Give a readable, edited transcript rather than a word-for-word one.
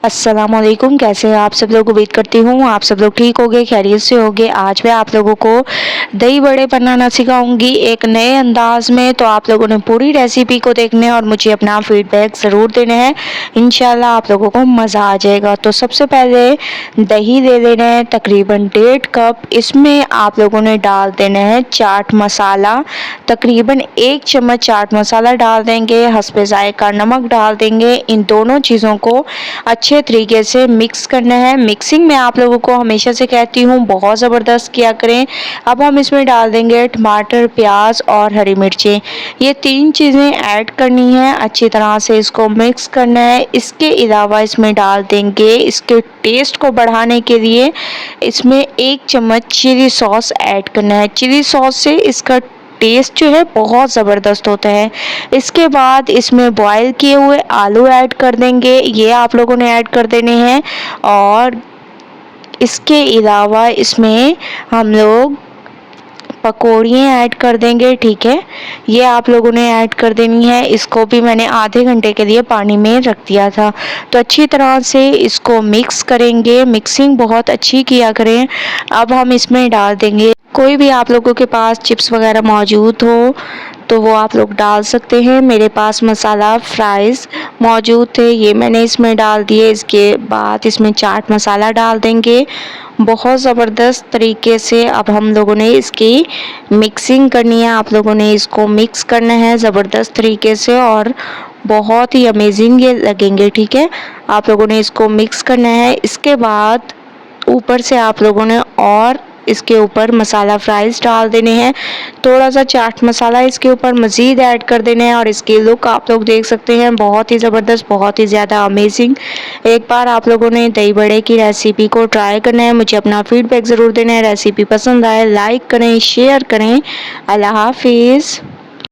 अस्सलामुअलैकुम। कैसे हैं आप सब लोग? उम्मीद करती हूँ आप सब लोग ठीक होंगे, खैरियत से होंगे। आज मैं आप लोगों को दही बड़े बनाना सिखाऊंगी एक नए अंदाज में। तो आप लोगों ने पूरी रेसिपी को देखना है और मुझे अपना फीडबैक ज़रूर देना है। इंशाल्लाह आप लोगों को मज़ा आ जाएगा। तो सबसे पहले दही ले लेना है तकरीबन 1.5 कप। इसमें आप लोगों ने डाल देना है चाट मसाला, तकरीबन 1 चम्मच चाट मसाला डाल देंगे, हस्बे ज़ायका नमक डाल देंगे। इन दोनों चीज़ों को अच्छे तरीके से मिक्स करना है। मिक्सिंग में आप लोगों को हमेशा से कहती हूँ बहुत ज़बरदस्त किया करें। अब हम इसमें डाल देंगे टमाटर, प्याज और हरी मिर्चें। ये 3 चीज़ें ऐड करनी है, अच्छी तरह से इसको मिक्स करना है। इसके अलावा इसमें डाल देंगे इसके टेस्ट को बढ़ाने के लिए इसमें 1 चम्मच चिली सॉस ऐड करना है। चिली सॉस से इसका टेस्ट जो है बहुत ज़बरदस्त होता है। इसके बाद इसमें बॉईल किए हुए आलू ऐड कर देंगे, ये आप लोगों ने ऐड कर देने हैं। और इसके अलावा इसमें हम लोग पकौड़ियाँ ऐड कर देंगे, ठीक है। ये आप लोगों ने ऐड कर देनी है। इसको भी मैंने आधे घंटे के लिए पानी में रख दिया था। तो अच्छी तरह से इसको मिक्स करेंगे, मिक्सिंग बहुत अच्छी किया करें। अब हम इसमें डाल देंगे, कोई भी आप लोगों के पास चिप्स वगैरह मौजूद हो तो वो आप लोग डाल सकते हैं। मेरे पास मसाला फ्राइज़ मौजूद थे, ये मैंने इसमें डाल दिए। इसके बाद इसमें चाट मसाला डाल देंगे बहुत ज़बरदस्त तरीके से। अब हम लोगों ने इसकी मिक्सिंग करनी है, आप लोगों ने इसको मिक्स करना है ज़बरदस्त तरीके से और बहुत ही अमेजिंग ये लगेंगे, ठीक है। आप लोगों ने इसको मिक्स करना है। इसके बाद ऊपर से आप लोगों ने और इसके ऊपर मसाला फ्राइज़ डाल देने हैं, थोड़ा सा चाट मसाला इसके ऊपर मज़ीद ऐड कर देने हैं। और इसकी लुक आप लोग देख सकते हैं बहुत ही ज़बरदस्त, बहुत ही ज़्यादा अमेजिंग। एक बार आप लोगों ने दही बड़े की रेसिपी को ट्राई करना है, मुझे अपना फीडबैक ज़रूर देना है। रेसिपी पसंद आए लाइक करें, शेयर करें। अल्लाह हाफिज़।